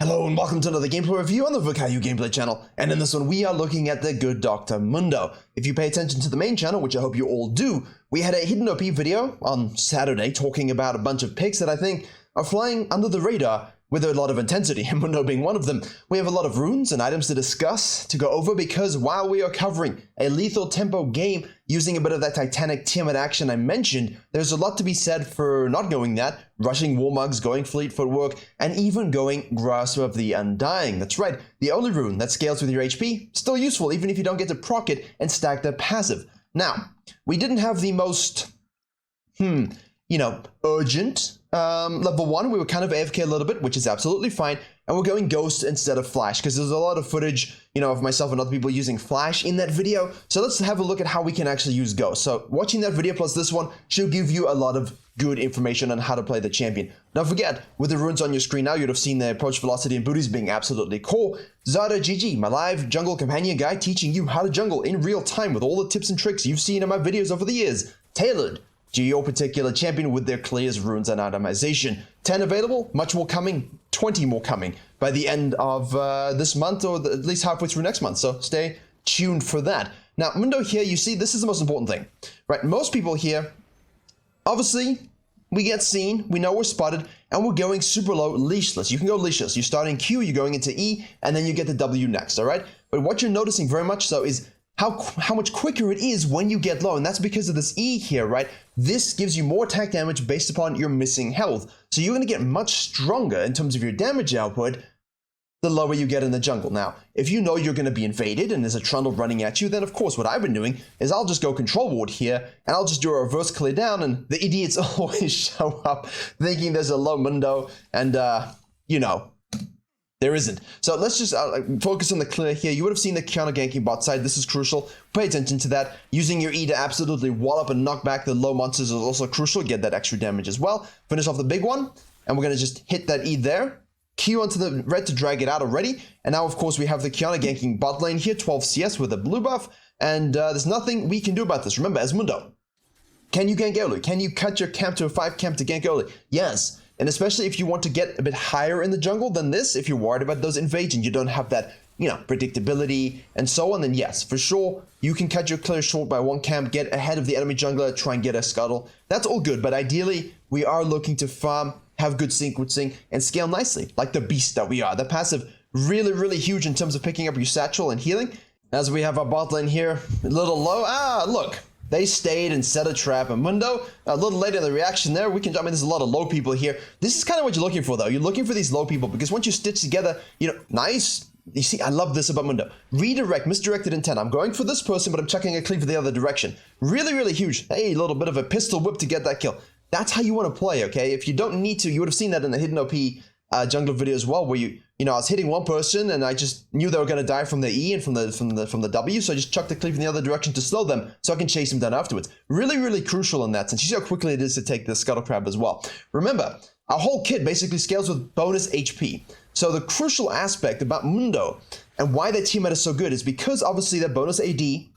Hello and welcome to another gameplay review on the Virkayu gameplay channel, and in this one we are looking at the Good Doctor Mundo. If you pay attention to the main channel, which I hope you all do, we had a hidden OP video on Saturday talking about a bunch of picks that I think are flying under the radar with a lot of intensity, and Mundo being one of them. We have a lot of runes and items to discuss, to go over, because while we are covering a lethal tempo game using a bit of that Titanic Tiamat action I mentioned, there's a lot to be said for not going that, rushing war mugs, going fleet footwork, and even going Grasp of the Undying. That's right, the only rune that scales with your HP, still useful even if you don't get to proc it and stack the passive. Now, we didn't have the most, urgent level 1. We were kind of AFK a little bit, which is absolutely fine, and we're going Ghost instead of Flash, because there's a lot of footage, of myself and other people using Flash in that video, so let's have a look at how we can actually use Ghost. So watching that video plus this one should give you a lot of good information on how to play the champion. Don't forget, with the runes on your screen now, you'd have seen the approach velocity and booties being absolutely core. Zada GG, my live jungle companion guide teaching you how to jungle in real time with all the tips and tricks you've seen in my videos over the years, tailored to your particular champion with their clears, runes, and itemization. 10 available, much more coming, 20 more coming by the end of this month, or at least halfway through next month, so stay tuned for that. Now, Mundo here, you see, this is the most important thing, right? Most people here, obviously, we get seen, we know we're spotted, and we're going super low, leashless. You can go leashless. You start in Q, you're going into E, and then you get the W next, all right? But what you're noticing very much so is how much quicker it is when you get low, and that's because of this E here, right? This gives you more attack damage based upon your missing health. So you're going to get much stronger in terms of your damage output the lower you get in the jungle. Now, if you know you're going to be invaded and there's a trundle running at you, then of course what I've been doing is I'll just go control ward here, and I'll just do a reverse clear down, and the idiots always show up thinking there's a low Mundo, and there isn't. So let's just focus on the clear here. You would have seen the counter ganking bot side. This is crucial. Pay attention to that. Using your E to absolutely wallop and knock back the low monsters is also crucial. Get that extra damage as well. Finish off the big one, and we're going to just hit that E there. Q onto the red to drag it out already. And now, of course, we have the counter ganking bot lane here, 12 CS with a blue buff. And there's nothing we can do about this. Remember, as Mundo, can you gank early? Can you cut your camp to a 5 camp to gank early? Yes. And especially if you want to get a bit higher in the jungle than this, if you're worried about those invasions, you don't have that, predictability and so on, then yes, for sure, you can cut your clear short by 1 camp, get ahead of the enemy jungler, try and get a scuttle. That's all good, but ideally, we are looking to farm, have good sequencing, and scale nicely, like the beast that we are. The passive, really, really huge in terms of picking up your satchel and healing. As we have our bot lane here, a little low. Look. They stayed and set a trap, and Mundo, a little late in the reaction there. There's a lot of low people here. This is kind of what you're looking for, though. You're looking for these low people, because once you stitch together, nice. You see, I love this about Mundo. Redirect, misdirected intent. I'm going for this person, but I'm chucking a cleave for the other direction. Really, really huge. Hey, a little bit of a pistol whip to get that kill. That's how you want to play, okay? If you don't need to, you would have seen that in the hidden OP jungler video as well, where I was hitting one person and I just knew they were going to die from the E and from the W, so I just chucked the cleave in the other direction to slow them so I can chase them down afterwards. Really, really crucial in that sense. You see how quickly it is to take the scuttle crab as well. Remember, our whole kit basically scales with bonus HP. So the crucial aspect about Mundo and why that team meta is so good is because obviously that bonus AD, the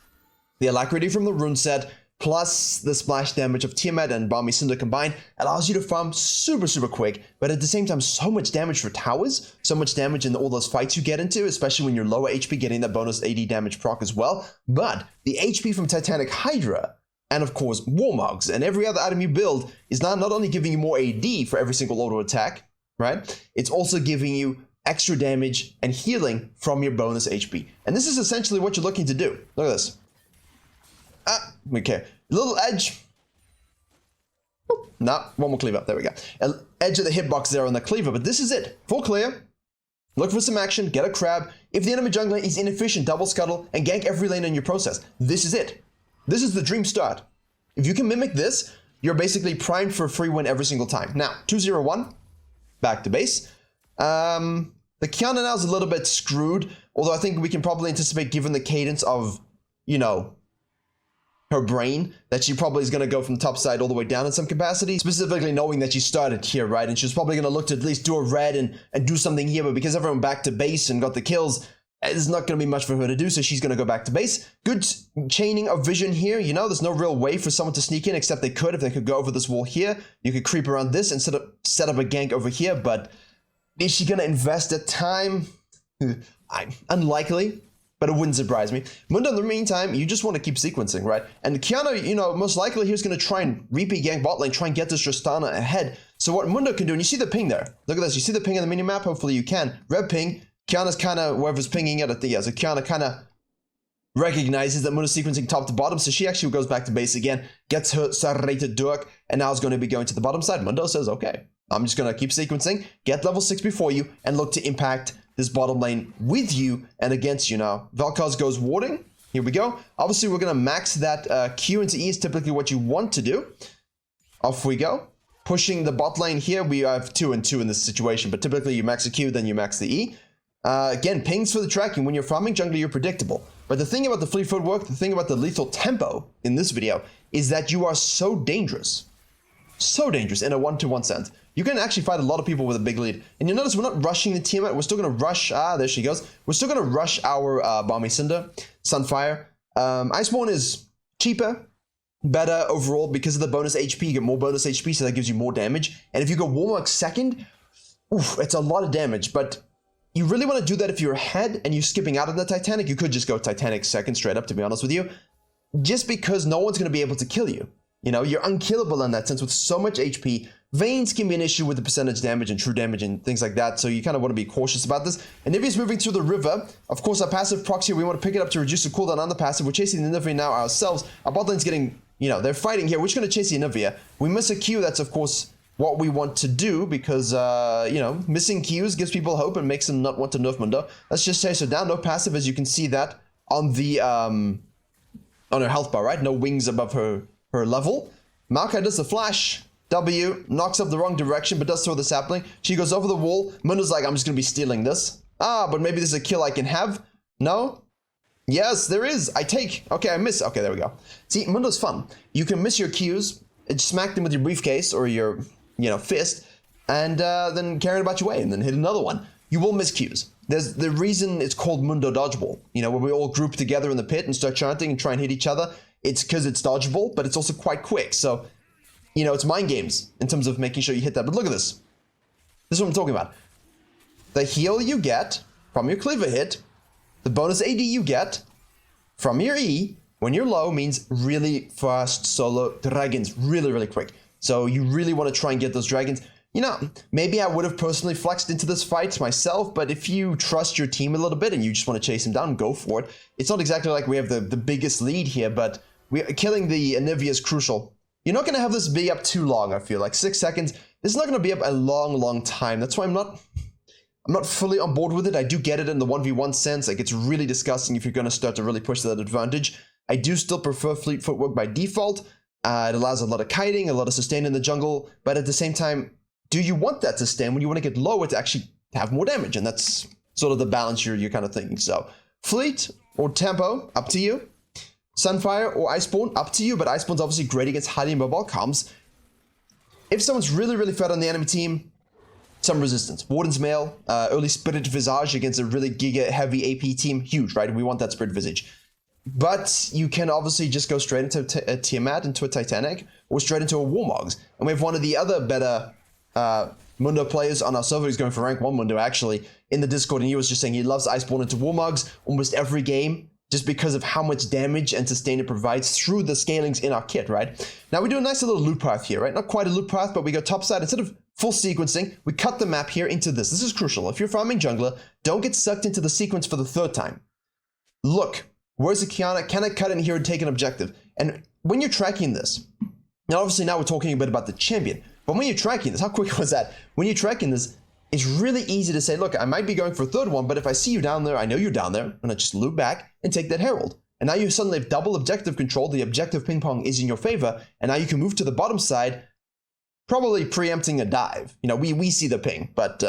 alacrity from the rune set, plus the splash damage of Tiamat and Balmy Cinder combined allows you to farm super, super quick, but at the same time, so much damage for towers, so much damage in all those fights you get into, especially when you're lower HP, getting that bonus AD damage proc as well. But the HP from Titanic Hydra, and of course, Warmugs, and every other item you build is not only giving you more AD for every single auto attack, right? It's also giving you extra damage and healing from your bonus HP. And this is essentially what you're looking to do. Look at this. Okay, little edge. No, one more cleaver. There we go. Edge of the hitbox there on the cleaver, but this is it. Full clear. Look for some action, get a crab. If the enemy jungler is inefficient, double scuttle and gank every lane in your process. This is it. This is the dream start. If you can mimic this, you're basically primed for a free win every single time. Now, 2-0-1, back to base. The Kiana now is a little bit screwed, although I think we can probably anticipate, given the cadence of, her brain, that she probably is going to go from top side all the way down in some capacity, specifically knowing that she started here, right? And she's probably going to look to at least do a red and do something here, but because everyone back to base and got the kills, there's not going to be much for her to do, so she's going to go back to base. Good chaining of vision here, there's no real way for someone to sneak in, except they could, if they could go over this wall here. You could creep around this and set up a gank over here, but Is she going to invest the time? Unlikely, but it wouldn't surprise me. Mundo, in the meantime, you just want to keep sequencing, right? And Kiana, you know, most likely he's going to try and repeat gank bot lane, try and get this Tristana ahead. So what Mundo can do, and you see the ping there. Look at this. You see the ping on the minimap? Hopefully you can. Red ping. Kiana's kind of, whoever's pinging it, I think, yeah. So Kiana kind of recognizes that Mundo's sequencing top to bottom, so she actually goes back to base again, gets her serrated Durk, and now is going to be going to the bottom side. Mundo says, okay, I'm just going to keep sequencing, get level 6 before you, and look to impact this bottom lane with you and against you now. Vel'Koz goes warding. Here we go. Obviously, we're going to max that Q into E is typically what you want to do. Off we go. Pushing the bot lane here. We have 2 and 2 in this situation, but typically you max the Q, then you max the E. Again, pings for the tracking. When you're farming jungle, you're predictable. But the thing about the fleet footwork, the thing about the lethal tempo in this video is that you are so dangerous. So dangerous in a 1-to-1 sense. You can actually fight a lot of people with a big lead. And you'll notice we're not rushing the team out. We're still going to rush. There she goes. We're still going to rush our Balmy Cinder, Sunfire. Iceborne is cheaper, better overall because of the bonus HP. You get more bonus HP, so that gives you more damage. And if you go Warmark second, oof, it's a lot of damage. But you really want to do that if you're ahead and you're skipping out of the Titanic. You could just go Titanic second straight up, to be honest with you. Just because no one's going to be able to kill you. You know, you're unkillable in that sense with so much HP. Veins can be an issue with the percentage damage and true damage and things like that, so you kind of want to be cautious about this. And Nivea's moving through the river. Of course, our passive procs here, we want to pick it up to reduce the cooldown on the passive. We're chasing the Nivea now ourselves. Our bot lane's getting, you know, they're fighting here. We're just going to chase the Nivea. We miss a Q. That's, of course, what we want to do because, you know, missing Qs gives people hope and makes them not want to nerf Mundo. Let's just chase her down. No passive, as you can see that on the, on her health bar, right? No wings above her level. Maokai does the flash. W knocks up the wrong direction, but does throw the sapling. She goes over the wall. Mundo's like, I'm just going to be stealing this. Ah, but maybe there's a kill I can have. No? Yes, there is. I take. Okay, I miss. Okay, there we go. See, Mundo's fun. You can miss your Qs, and smack them with your briefcase or your, you know, fist, and then carry it about your way, and then hit another one. You will miss Qs. There's the reason it's called Mundo Dodgeball. You know, where we all group together in the pit and start chanting and try and hit each other. It's because it's dodgeable, but it's also quite quick. So, you know, it's mind games in terms of making sure you hit that. But look at this. This is what I'm talking about. The heal you get from your cleaver hit, the bonus AD you get from your E when you're low means really fast solo dragons, really, really quick. So you really want to try and get those dragons. You know, maybe I would have personally flexed into this fight myself, but if you trust your team a little bit and you just want to chase him down, go for it. It's not exactly like we have the biggest lead here, but killing the Anivia is crucial. You're not going to have this be up too long, I feel like. 6 seconds. This is not going to be up a long, long time. That's why I'm not fully on board with it. I do get it in the 1v1 sense. Like, it's really disgusting if you're going to start to really push that advantage. I do still prefer fleet footwork by default. It allows a lot of kiting, a lot of sustain in the jungle. But at the same time, do you want that sustain when you want to get lower to actually have more damage? And that's sort of the balance you're kind of thinking. So, fleet or tempo, up to you. Sunfire or Iceborne, up to you, but Iceborne's obviously great against highly mobile comms. If someone's really, really fed on the enemy team, some resistance. Warden's Mail, early Spirit Visage against a really giga-heavy AP team, huge, right? We want that Spirit Visage. But you can obviously just go straight into a Tiamat, into a Titanic, or straight into a Warmogs. And we have one of the other better Mundo players on our server who's going for rank 1 Mundo, actually, in the Discord, and he was just saying he loves Iceborne into Warmogs almost every game, just because of how much damage and sustain it provides through the scalings in our kit, right? Now we do a nice little loop path here, right? Not quite a loop path, but we go topside. Instead of full sequencing, we cut the map here into this. This is crucial. If you're farming jungler, don't get sucked into the sequence for the 3rd time. Look, where's the Kiana? Can I cut in here and take an objective? And when you're tracking this, now obviously now we're talking a bit about the champion, but when you're tracking this, how quick was that? When you're tracking this, it's really easy to say, look, I might be going for a 3rd one, but if I see you down there, I know you're down there, and I just loop back and take that Herald. And now you suddenly have double objective control. The objective ping pong is in your favor, and now you can move to the bottom side, probably preempting a dive. You know, we see the ping, but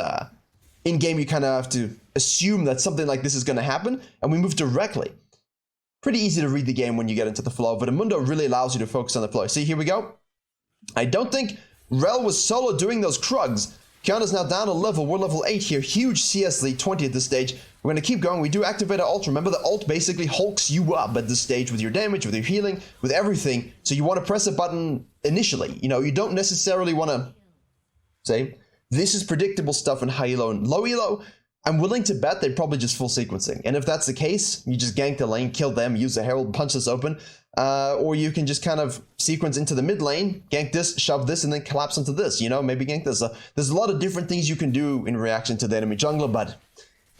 in game you kind of have to assume that something like this is going to happen, and we move directly. Pretty easy to read the game when you get into the flow, but Mundo really allows you to focus on the flow. See, here we go. I don't think Rel was solo doing those Krugs. Kiana's now down a level. We're level 8 here. Huge CS lead, 20 at this stage. We're going to keep going. We do activate our ult. Remember, the ult basically hulks you up at this stage with your damage, with your healing, with everything. So you want to press a button initially. You know, you don't necessarily want to, say, this is predictable stuff in high elo and low elo, I'm willing to bet they're probably just full sequencing. And if that's the case, you just gank the lane, kill them, use the herald, punch this open, or you can just kind of sequence into the mid lane, gank this, shove this, and then collapse into this, you know, maybe gank this. There's a lot of different things you can do in reaction to the enemy jungler, but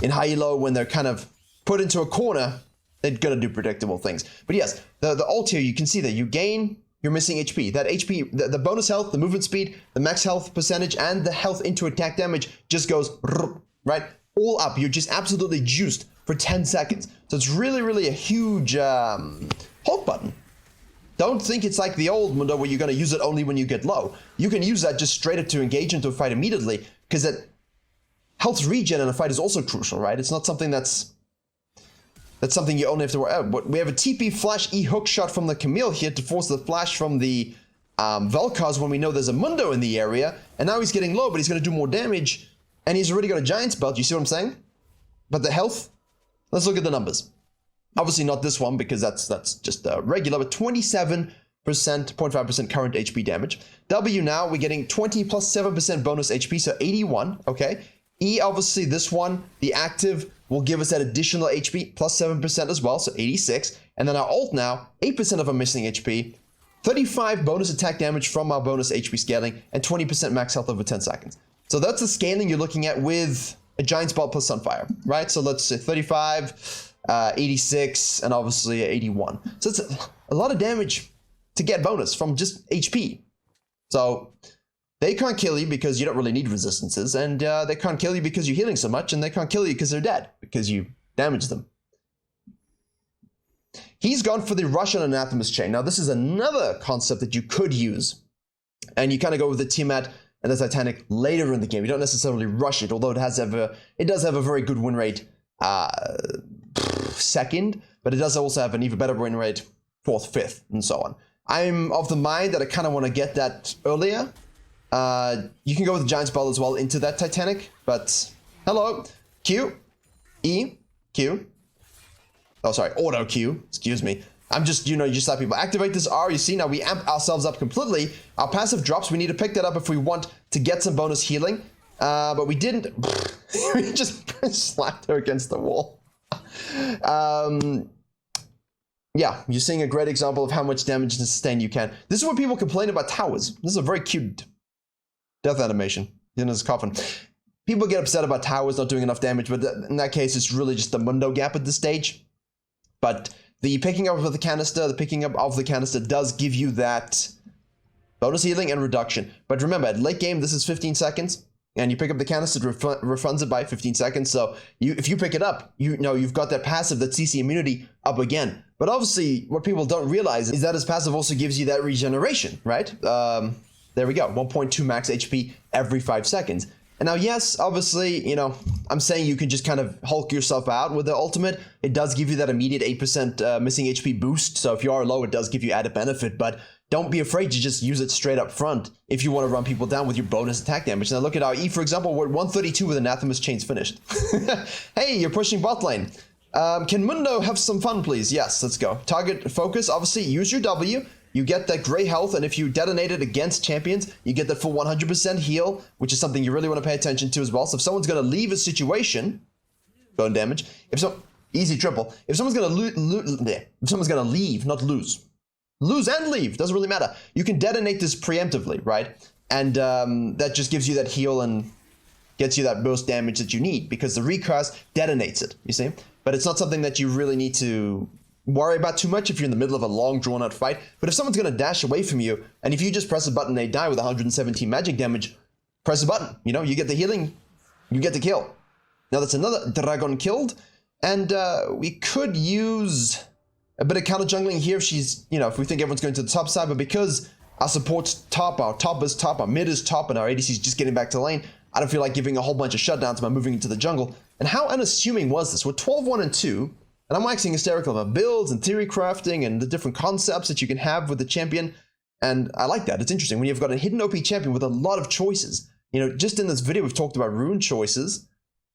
in high elo, when they're kind of put into a corner, they're gonna do predictable things. But yes, the ult here, you can see that you gain, you're missing HP. That HP, the bonus health, the movement speed, the max health percentage, and the health into attack damage just goes, right? All up. You're just absolutely juiced for 10 seconds. So it's really, really a huge hold button. Don't think it's like the old Mundo where you're going to use it only when you get low. You can use that just straight up to engage into a fight immediately, because that health regen in a fight is also crucial, right? It's not something that's something you only have to worry about. We have a TP flash E hook shot from the Camille here to force the flash from the Vel'Koz when we know there's a Mundo in the area, and now he's getting low, but he's going to do more damage. And he's already got a Giant's Belt, you see what I'm saying? But the health, let's look at the numbers. Obviously not this one, because that's just regular, but 27%, 0.5% current HP damage. W now, we're getting 20 plus 7% bonus HP, so 81, okay? E, obviously this one, the active, will give us that additional HP, plus 7% as well, so 86. And then our ult now, 8% of our missing HP, 35 bonus attack damage from our bonus HP scaling, and 20% max health over 10 seconds. So that's the scaling you're looking at with a Giant's Belt plus Sunfire, right? So let's say 35, 86, and obviously 81. So it's a lot of damage to get bonus from just HP. So they can't kill you because you don't really need resistances, and they can't kill you because you're healing so much, and they can't kill you because they're dead, because you damaged them. He's gone for the Russian Anathemas chain. Now this is another concept that you could use, and you kind of go with the Tiamat and the Titanic later in the game. You don't necessarily rush it, although it does have a very good win rate second, but it does also have an even better win rate fourth, fifth, and so on. I'm of the mind that I kind of want to get that earlier. You can go with the Giant's Belt as well into that Titanic, but hello, Q, E, Q. Oh, sorry, auto Q, excuse me. I'm just, you just let people activate this R. You see, now we amp ourselves up completely. Our passive drops, we need to pick that up if we want to get some bonus healing. But we didn't. We just slapped her against the wall. Yeah, you're seeing a great example of how much damage and sustain you can. This is what people complain about towers. This is a very cute death animation in his coffin. People get upset about towers not doing enough damage, but in that case, it's really just the Mundo gap at this stage. But the picking up of the canister, does give you that bonus healing and reduction. But remember, at late game, this is 15 seconds, and you pick up the canister, it refunds it by 15 seconds. So if you pick it up, you've got that passive, that CC immunity up again. But obviously, what people don't realize is that his passive also gives you that regeneration, right? There we go, 1.2 max HP every 5 seconds. And now, yes, obviously, I'm saying you can just kind of Hulk yourself out with the ultimate. It does give you that immediate 8% missing HP boost. So if you are low, it does give you added benefit. But don't be afraid to just use it straight up front if you want to run people down with your bonus attack damage. Now look at our E, for example, we're at 132 with Anathema's chains finished. Hey, you're pushing bot lane. Can Mundo have some fun, please? Yes, let's go. Target focus, obviously, use your W. You get that gray health, and if you detonate it against champions, you get that full 100% heal, which is something you really want to pay attention to as well. So if someone's going to leave a situation, bone damage. Easy triple. If someone's going to leave, not lose. Lose and leave, doesn't really matter. You can detonate this preemptively, right? And that just gives you that heal and gets you that burst damage that you need, because the recast detonates it, you see? But it's not something that you really need to worry about too much if you're in the middle of a long drawn out fight. But if someone's going to dash away from you, and if you just press a button they die with 117 magic damage, press a button, you get the healing, you get the kill. Now that's another dragon killed, and we could use a bit of counter jungling here if she's, if we think everyone's going to the top side, but because our support's top, our top is top, our mid is top, and our ADC's just getting back to lane, I don't feel like giving a whole bunch of shutdowns by moving into the jungle. And how unassuming was this? We're 12-1 and 2, and I'm waxing hysterical about builds and theory crafting and the different concepts that you can have with the champion. And I like that. It's interesting when you've got a hidden OP champion with a lot of choices. Just in this video, we've talked about rune choices,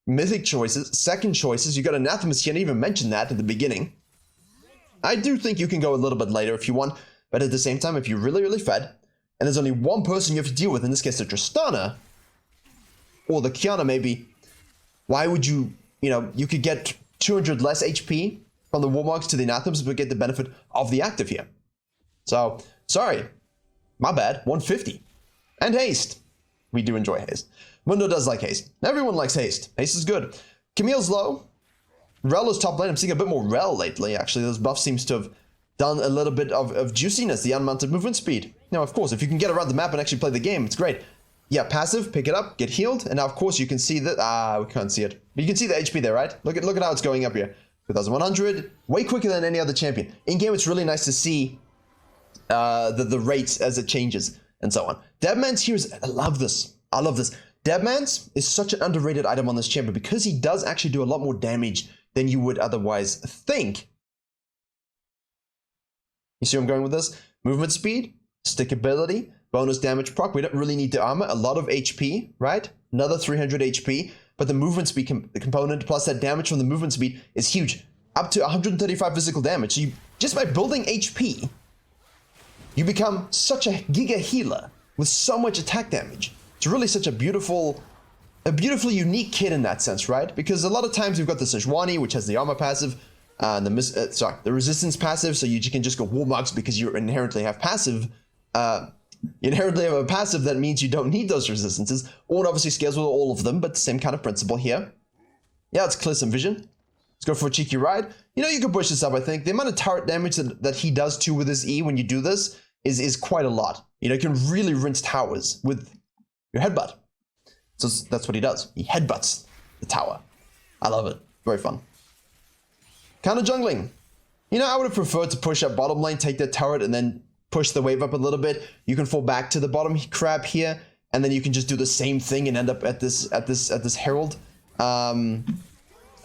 mythic choices, second choices. You got Anathemas. You didn't even mention that at the beginning. I do think you can go a little bit later if you want, but at the same time, if you're really, really fed, and there's only one person you have to deal with, in this case, the Tristana, or the Kiana maybe, why would you, you could get 200 less HP from the Warmogs to the Anathems, but get the benefit of the active here. So, sorry, my bad, 150. And haste. We do enjoy haste. Mundo does like haste. Everyone likes haste. Haste is good. Camille's low. Rel is top lane. I'm seeing a bit more Rel lately, actually. This buff seems to have done a little bit of juiciness, the unmounted movement speed. Now, of course, if you can get around the map and actually play the game, it's great. Yeah, passive, pick it up, get healed, and now, of course, you can see that... we can't see it. But you can see the HP there, right? Look at how it's going up here. 2,100, way quicker than any other champion. In-game, it's really nice to see the rates as it changes, and so on. Deadman's here is... I love this. I love this. Deadman's is such an underrated item on this champion because he does actually do a lot more damage than you would otherwise think. You see where I'm going with this? Movement speed, stickability, bonus damage proc. We don't really need the armor. A lot of HP, right? Another 300 HP. But the movement speed component plus that damage from the movement speed is huge. Up to 135 physical damage. So you, just by building HP, you become such a giga healer with so much attack damage. It's really such a beautifully unique kit in that sense, right? Because a lot of times you've got the Sejuani, which has the armor passive, and the resistance passive, so you can just go Warmogs because you inherently have passive. You inherently have a passive that means you don't need those resistances. Or it obviously scales with all of them, but the same kind of principle here. Yeah, let's clear some vision. Let's go for a cheeky ride. You can push this up, I think. The amount of turret damage that he does too with his E when you do this is quite a lot. You can really rinse towers with your headbutt. So that's what he does. He headbutts the tower. I love it. Very fun. Counter jungling. I would have preferred to push up bottom lane, take that turret, and then push the wave up a little bit. You can fall back to the bottom crab here, and then you can just do the same thing and end up at this herald. And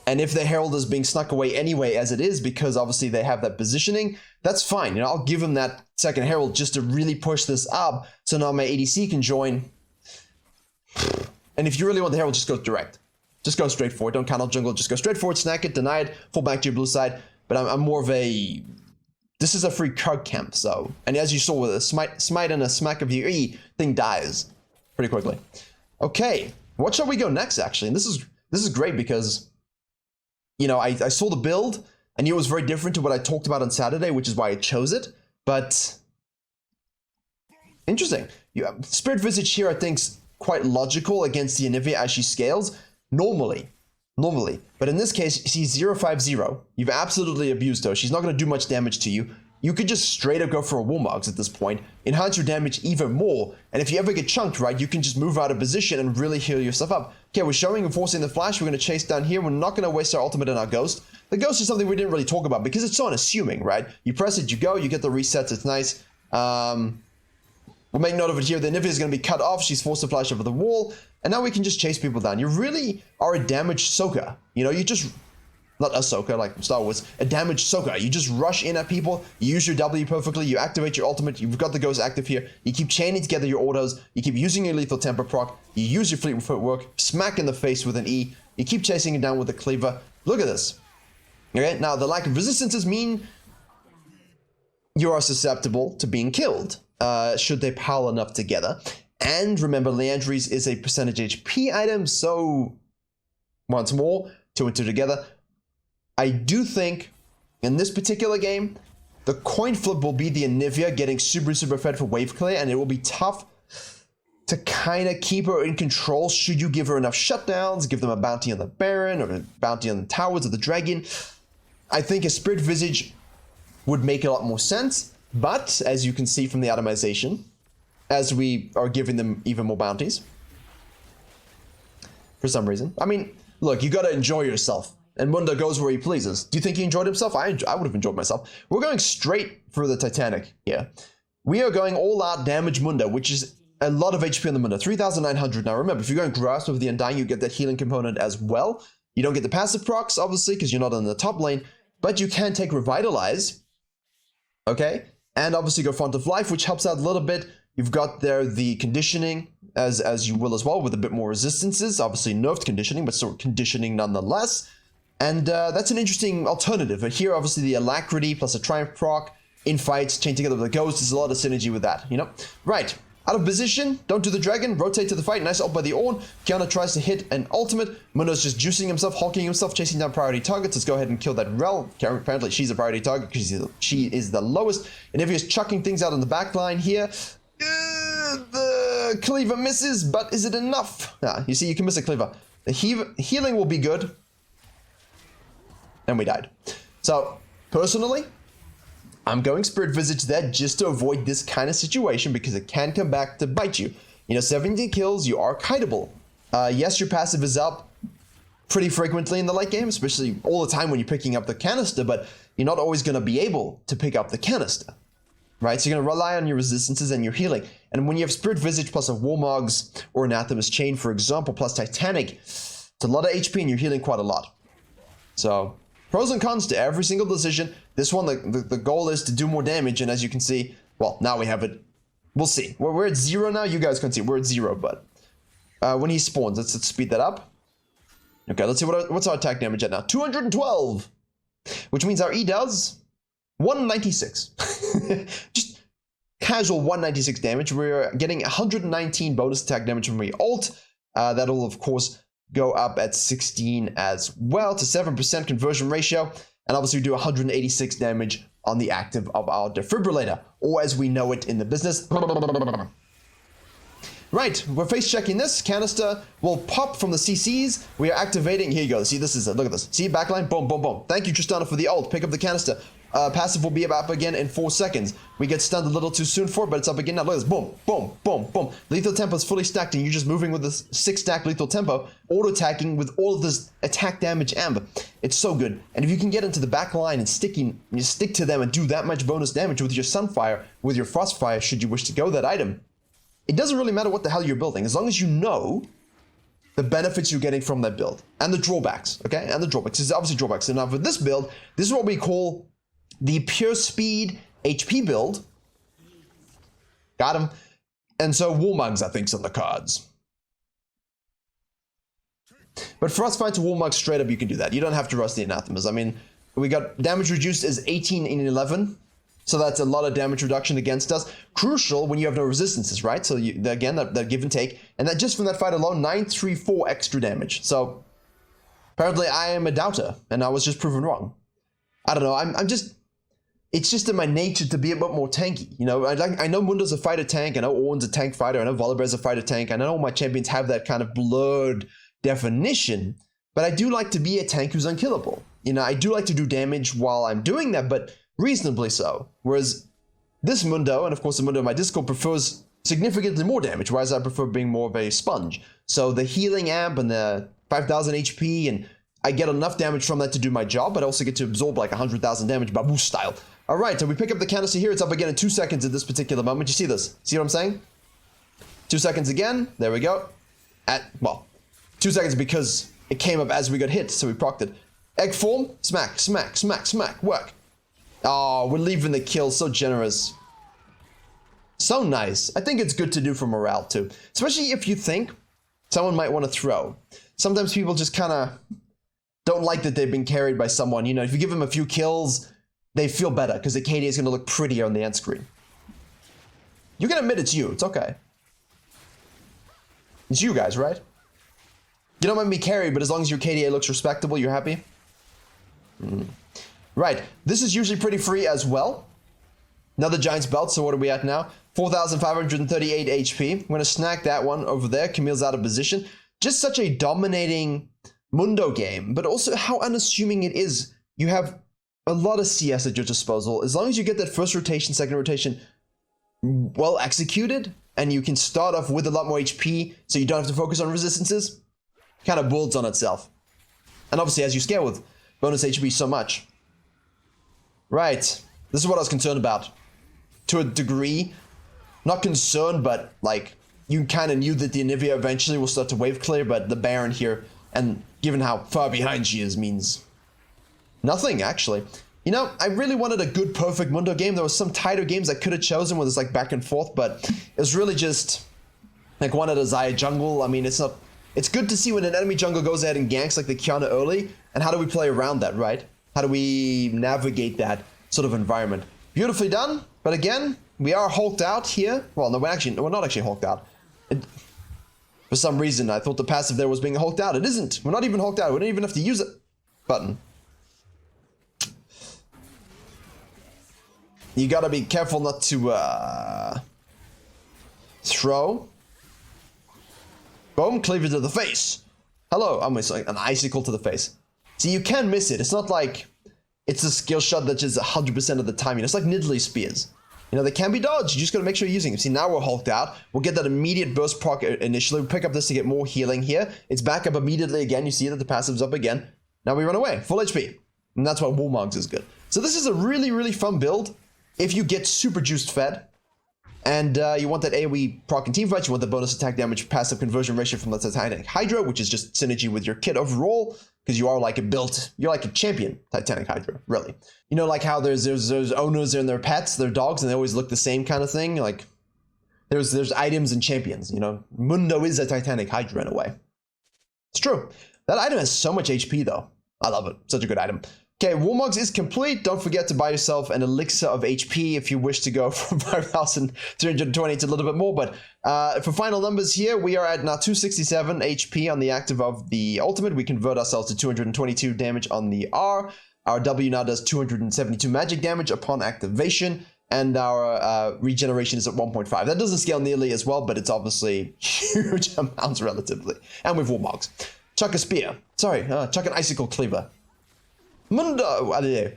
if the herald is being snuck away anyway, as it is, because obviously they have that positioning, that's fine. I'll give him that second herald just to really push this up, so now my ADC can join. And if you really want the herald, just go direct. Just go straight forward. Don't counter jungle. Just go straight forward, snack it, deny it, fall back to your blue side. But I'm more of a... This is a free card camp, so... And as you saw with a smite and a smack of your E, thing dies pretty quickly. Okay, what shall we go next, actually? And this is great because, I saw the build, I knew it was very different to what I talked about on Saturday, which is why I chose it. But... Interesting. Spirit Visage here, I think, is quite logical against the Anivia as she scales. Normally. But in this case, she's 0-5-0. You've absolutely abused her. She's not going to do much damage to you. You could just straight up go for a Warmogs at this point, enhance your damage even more, and if you ever get chunked, right, you can just move out of position and really heal yourself up. Okay, we're showing and forcing the flash. We're going to chase down here. We're not going to waste our ultimate on our Ghost. The Ghost is something we didn't really talk about because it's so unassuming, right? You press it, you go, you get the resets. It's nice. We'll make note of it here. The Anivia is going to be cut off. She's forced to flash over the wall. And now we can just chase people down. You really are a damage soaker. You just... Not a soaker like Star Wars. A damage soaker. You just rush in at people. You use your W perfectly. You activate your ultimate. You've got the Ghost active here. You keep chaining together your autos. You keep using your lethal temper proc. You use your fleet footwork. Smack in the face with an E. You keep chasing it down with a cleaver. Look at this. Okay, now the lack of resistances mean you are susceptible to being killed. Should they pile enough together. And remember, Leandry's is a percentage HP item, so once more, 2 and 2 together. I do think, in this particular game, the coin flip will be the Anivia getting super fed for wave clear, and it will be tough to kind of keep her in control should you give her enough shutdowns, give them a bounty on the Baron, or a bounty on the Towers of the Dragon. I think a Spirit Visage would make a lot more sense, but as you can see from the itemization, as we are giving them even more bounties. For some reason. I mean, look, you gotta enjoy yourself. And Mundo goes where he pleases. Do you think he enjoyed himself? I would have enjoyed myself. We're going straight for the Titanic here. We are going all out damage Mundo, which is a lot of HP on the Mundo. 3,900. Now remember, if you're going Grasp of the Undying, you get that healing component as well. You don't get the passive procs, obviously, because you're not in the top lane. But you can take Revitalize. Okay? And obviously go Font of Life, which helps out a little bit. You've got there the conditioning, as you will as well, with a bit more resistances. Obviously nerfed conditioning, but still conditioning nonetheless. And that's an interesting alternative. But here, obviously, the Alacrity plus a Triumph proc in fights, chain together with the Ghost. There's a lot of synergy with that, Right. Out of position, don't do the dragon, rotate to the fight, nice ult by the Ornn. Kiana tries to hit an ultimate. Mundo's just juicing himself, hulking himself, chasing down priority targets. Let's go ahead and kill that Rel. Apparently she's a priority target because she is the lowest. And if he's chucking things out on the back line here, the cleaver misses, but is it enough? You see, you can miss a cleaver. The healing will be good. And we died. So, personally, I'm going Spirit Visage there just to avoid this kind of situation because it can come back to bite you. 17 kills, you are kiteable. Yes, your passive is up pretty frequently in the late game, especially all the time when you're picking up the canister, but you're not always going to be able to pick up the canister. Right, so you're going to rely on your resistances and your healing. And when you have Spirit Visage plus a Warmog's or Anathema's Chain, for example, plus Titanic, it's a lot of HP and you're healing quite a lot. So, pros and cons to every single decision. This one, the goal is to do more damage, and as you can see, well, now we have it. We'll see. We're at 0 now. You guys can see we're at 0, but when he spawns, let's speed that up. Okay, let's see what's our attack damage at now. 212, which means our E does 196. Just casual 196 damage. We're getting 119 bonus attack damage from the ult. That'll, of course, go up at 16 as well to 7% conversion ratio. And obviously we do 186 damage on the active of our defibrillator, or as we know it in the business. Right, we're face checking this. Canister will pop from the CCs. We are activating. Here you go. See, this is it. Look at this. See, backline. Boom, boom, boom. Thank you, Tristana, for the ult. Pick up the canister. Passive will be up again in 4 seconds. We get stunned a little too soon for it, but it's up again now. Look at this. Boom, boom, boom, boom. Lethal tempo is fully stacked, and you're just moving with this 6-stack lethal tempo, auto-attacking with all of this attack damage amp. It's so good. And if you can get into the back line and you stick to them and do that much bonus damage with your Sunfire, with your Frostfire, should you wish to go that item, it doesn't really matter what the hell you're building, as long as you know the benefits you're getting from that build. And the drawbacks, okay? And the drawbacks. There's obviously drawbacks. So now for this build, this is what we call the pure speed HP build. Got him. And so Warmugs, I think, is on the cards. But Frostfire to Warmug straight up, you can do that. You don't have to rush the Anathemas. I mean, we got damage reduced as 18 in 11. So that's a lot of damage reduction against us. Crucial when you have no resistances, right? So again, that give and take. And that just from that fight alone, 934 extra damage. So apparently I am a doubter, and I was just proven wrong. I don't know. I'm just... It's just in my nature to be a bit more tanky. I know Mundo's a fighter tank. I know Ornn's a tank fighter. I know Volibear's a fighter tank. I know all my champions have that kind of blurred definition. But I do like to be a tank who's unkillable. I do like to do damage while I'm doing that, but reasonably so. Whereas this Mundo, and of course the Mundo in my Discord, prefers significantly more damage, whereas I prefer being more of a sponge. So the healing amp and the 5,000 HP, and I get enough damage from that to do my job, but I also get to absorb like 100,000 damage, Babu style. All right, so we pick up the canister here. It's up again in 2 seconds at this particular moment. You see this? See what I'm saying? 2 seconds again. There we go. 2 seconds because it came up as we got hit, so we procced it. Egg form. Smack, smack, smack, smack. Work. Oh, we're leaving the kill. So generous. So nice. I think it's good to do for morale, too. Especially if you think someone might want to throw. Sometimes people just kind of don't like that they've been carried by someone. If you give them a few kills, they feel better because the KD is going to look prettier on the end screen. You can admit it's you. It's okay. It's you guys, right? You don't mind me carried, but as long as your KDA looks respectable, you're happy? Right. This is usually pretty free as well. Another Giant's Belt, so what are we at now? 4,538 HP. I'm going to snack that one over there. Camille's out of position. Just such a dominating Mundo game, but also how unassuming it is. You have a lot of CS at your disposal. As long as you get that first rotation, second rotation well executed, and you can start off with a lot more HP, so you don't have to focus on resistances, kind of builds on itself. And obviously, as you scale with bonus HP so much. Right. This is what I was concerned about. To a degree. Not concerned, but like, you kind of knew that the Anivia eventually will start to wave clear, but the Baron here, and given how far behind she is, means nothing, actually. I really wanted a good, perfect Mundo game. There was some tighter games I could have chosen where it's like back and forth, but it was really just like one at a Xayah jungle. I mean, it's good to see when an enemy jungle goes ahead and ganks like the Kiana early, and how do we play around that, right? How do we navigate that sort of environment? Beautifully done, but again, We are hulked out here. Well, no, we're not actually hulked out. For some reason, I thought the passive there was being hulked out. It isn't. We're not even hulked out. We don't even have to use it. Button. You gotta be careful not to, throw. Boom, cleaver to the face. Hello, I'm like an icicle to the face. See, you can miss it. It's not like it's a skill shot that just 100% of the time. You know, it's like Nidalee spears. You know, they can be dodged. You just got to make sure you're using them. See, now we're hulked out. We'll get that immediate burst proc initially. We'll pick up this to get more healing here. It's back up immediately again. You see that the passive's up again. Now we run away. Full HP. And that's why Warmogs is good. So this is a really, really fun build. If you get super juiced fed, and you want that AoE proc and team fight, you want the bonus attack damage passive conversion ratio from the Titanic Hydra, which is just synergy with your kit overall, because you are like you're like a champion Titanic Hydra, really. You know, like how there's those owners and their pets, their dogs, and they always look the same kind of thing. Like there's items and champions, you know. Mundo is a Titanic Hydra in a way. It's true. That item has so much HP though. I love it. Such a good item. Okay, Warmogs is complete. Don't forget to buy yourself an elixir of HP if you wish to go from 5,320 to a little bit more. But for final numbers here, we are at now 267 HP on the active of the ultimate. We convert ourselves to 222 damage on the R. Our W now does 272 magic damage upon activation. And our regeneration is at 1.5. That doesn't scale nearly as well, but it's obviously huge amounts relatively. And with Warmogs. Chuck a spear. Sorry, chuck an icicle cleaver. Mundo,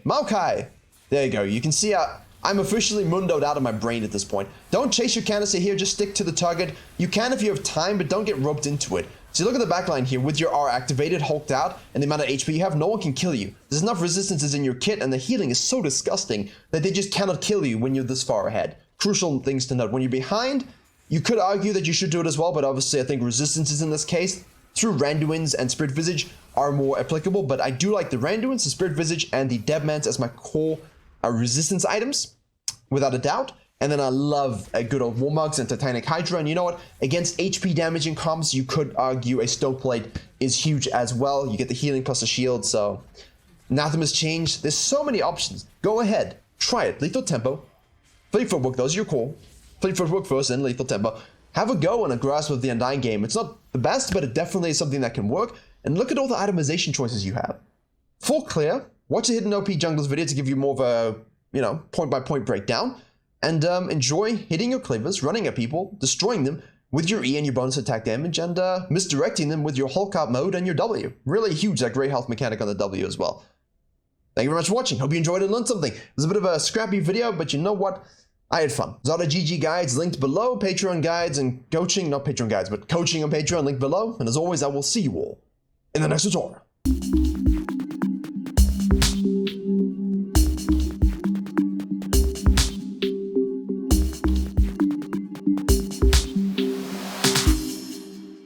Maokai. There you go. You can see I'm officially mundoed out of my brain at this point. Don't chase your canister here. Just stick to the target. You can if you have time, but don't get roped into it. So look at the backline here with your R activated, hulked out, and the amount of HP you have, no one can kill you. There's enough resistances in your kit, and the healing is so disgusting that they just cannot kill you when you're this far ahead. Crucial things to note. When you're behind, you could argue that you should do it as well, but obviously I think resistances in this case through Randuin's and Spirit Visage are more applicable, but I do like the Randuin's, the Spirit Visage, and the Deadman's as my core resistance items, without a doubt. And then I love a good old Warmogs and Titanic Hydra, and you know what? Against HP damaging comps, you could argue a Stoneplate is huge as well. You get the healing plus the shield, so nothing has changed. There's so many options. Go ahead, try it. Lethal Tempo, Fleet Footwork, those are your core. Fleet Footwork first, then Lethal Tempo. Have a go on a Grasp of the Undying game. It's not the best, but it definitely is something that can work. And look at all the itemization choices you have. Full clear. Watch a Hidden OP Junglers video to give you more of a, you know, point-by-point breakdown. And enjoy hitting your cleavers, running at people, destroying them with your E and your bonus attack damage, and misdirecting them with your Hulk out mode and your W. Really huge, that great health mechanic on the W as well. Thank you very much for watching. Hope you enjoyed and learned something. It was a bit of a scrappy video, but you know what? I had fun. Zada GG guides linked below, Patreon guides and coaching, not Patreon guides, but coaching on Patreon linked below. And as always, I will see you all in the next tutorial.